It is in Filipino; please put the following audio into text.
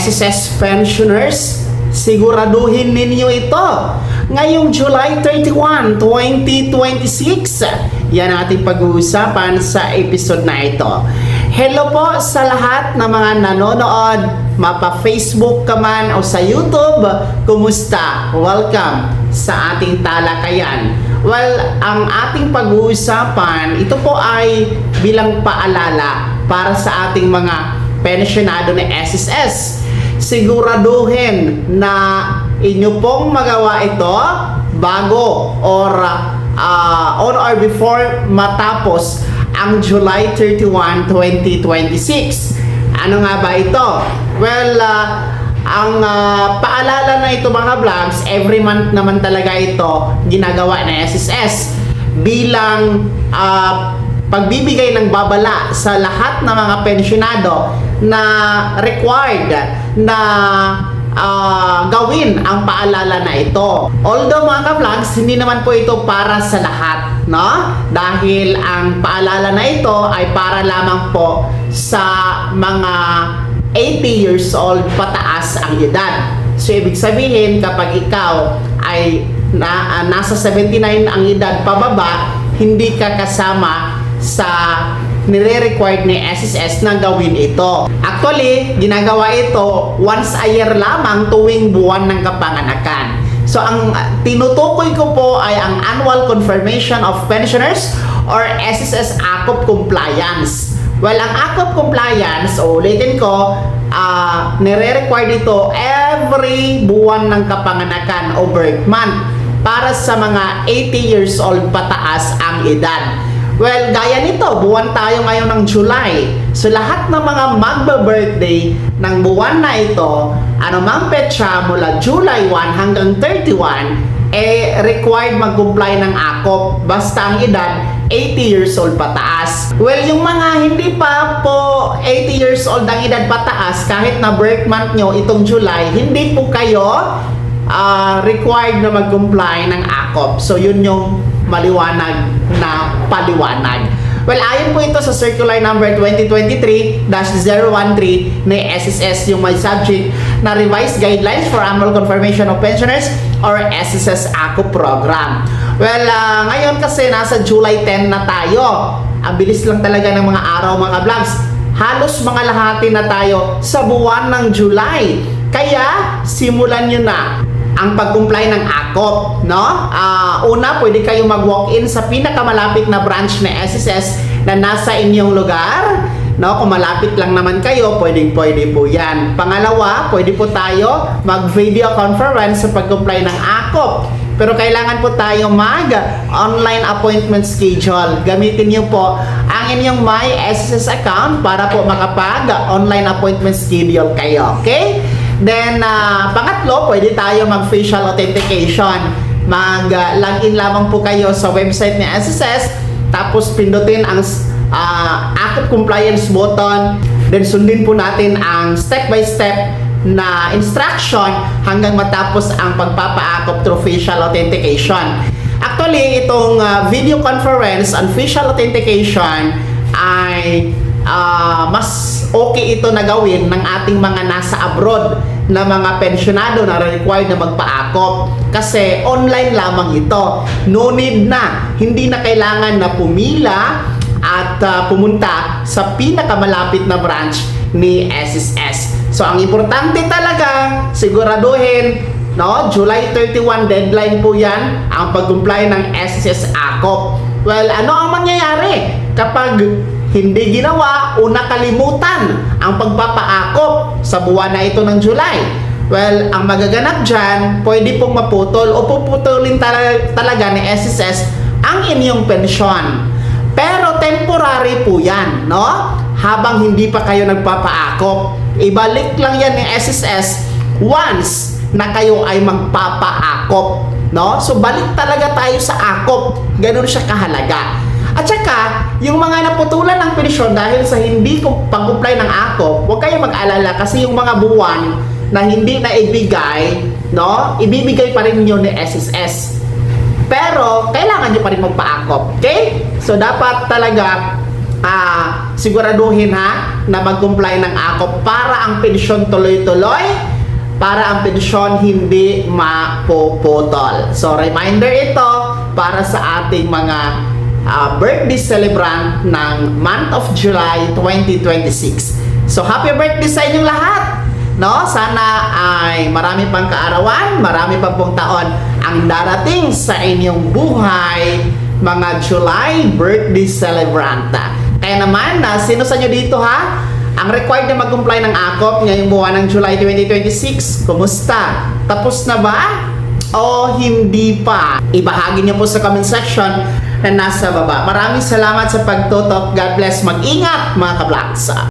SSS pensioners, siguraduhin ninyo ito. Ngayong July 31, 2026, yan ating pag-uusapan sa episode na ito. Hello po sa lahat ng mga nanonood, mapa-Facebook ka man o sa YouTube, kumusta? Welcome sa ating talakayan. Well, ang ating pag-uusapan, ito po ay bilang paalala para sa ating mga pensyonado na SSS. Siguraduhin na inyo pong magawa ito bago or on or before matapos ang July 31, 2026. Ano nga ba ito? Well, ang paalala na ito mga vlogs, every month naman talaga ito ginagawa na SSS bilang pagbibigay ng babala sa lahat ng mga pensyonado na required na gawin ang paalala na ito. Although mga ka-vlogs, hindi naman po ito para sa lahat, no? Dahil ang paalala na ito ay para lamang po sa mga 80 years old pataas ang edad. So, ibig sabihin, kapag ikaw ay nasa 79 ang edad pababa, hindi ka kasama sa nire-required ni SSS na gawin ito. Actually, ginagawa ito once a year lamang tuwing buwan ng kapanganakan. So, ang tinutukoy ko po ay ang Annual Confirmation of Pensioners or SSS AKOP Compliance. Well, ang AKOP Compliance, ulitin ko, nire-require ito every buwan ng kapanganakan o birth month para sa mga 80 years old pataas ang edad. Well, gaya nito, buwan tayo ngayon ng July. So, lahat ng mga magba-birthday ng buwan na ito, anumang petsa mula July 1 hanggang 31, required mag-comply ng AKOP basta ang edad 80 years old pataas. Well, yung mga hindi pa po 80 years old ang edad pataas, kahit na birth month nyo itong July, hindi po kayo required na mag-comply ng AKOP. So, yun yung maliwanag na paliwanag. Well, ayon po ito sa Circular Number 2023-013 ni SSS, yung may subject na Revised Guidelines for Annual Confirmation of Pensioners or SSS AKOP Program. Well, ngayon kasi nasa July 10 na tayo. Ang bilis lang talaga ng mga araw mga vlogs. Halos mga lahati na tayo sa buwan ng July. Kaya, simulan nyo na ang pag-comply ng AKOP, no? Una, pwede kayo mag-walk-in sa pinakamalapit na branch na SSS na nasa inyong lugar, no? Kung malapit lang naman kayo, pwede po yan. Pangalawa, pwede po tayo mag-video conference sa pag-comply ng AKOP. Pero kailangan po tayo mag-online appointment schedule. Gamitin niyo po ang inyong My SSS account para po makapag-online appointment schedule kayo, okay? Then, pangatlo, pwede tayo mag-facial authentication. Mag-login lamang po kayo sa website ni SSS, tapos pindutin ang AKOP compliance button, then sundin po natin ang step-by-step na instruction hanggang matapos ang pagpapa-AKOP through facial authentication. Actually, itong video conference and facial authentication ay mas okay ito na gawin ng ating mga nasa abroad na mga pensyonado na required na magpa-AKOP kasi online lamang ito. No need na, hindi na kailangan na pumila at pumunta sa pinakamalapit na branch ni SSS. So, ang importante talaga, siguraduhin, no, July 31 deadline po yan, ang pag-comply ng SSS AKOP. Well, ano ang mangyayari kapag hindi ginawa o nakalimutan ang pagpapa-AKOP sa buwan na ito ng July? Well, ang magaganap dyan, pwede pong maputol o puputulin talaga ni SSS ang inyong pensyon. Pero temporary po yan, no? Habang hindi pa kayo nagpapa-AKOP. Ibalik lang yan ni SSS once na kayo ay magpapa-AKOP, no? So, balik talaga tayo sa AKOP. Ganun siya kahalaga. At saka, yung mga naputulan ng pensyon dahil sa hindi pag-comply ng AKOP, huwag kayo mag-alala kasi yung mga buwan na hindi na ibigay, no, ibibigay pa rin nyo ni SSS. Pero, kailangan nyo pa rin magpa-AKOP. Okay? So, dapat talaga siguraduhin ha na mag-comply ng AKOP para ang pensyon tuloy-tuloy, para ang pensyon hindi mapuputol. So reminder ito para sa ating mga birthday celebrant ng month of July 2026. So happy birthday sa inyong lahat! No, sana ay marami pang kaarawan, marami pang pong taon ang darating sa inyong buhay, mga July birthday celebranta. Kaya naman, sino sa inyo dito ha? Ang required na mag-comply ng AKOP ngayong buwan ng July 2026, kumusta? Tapos na ba? O hindi pa? Ibahagi niyo po sa comment section na nasa baba. Maraming salamat sa pagtutok. God bless. Mag-ingat mga ka-vlogs.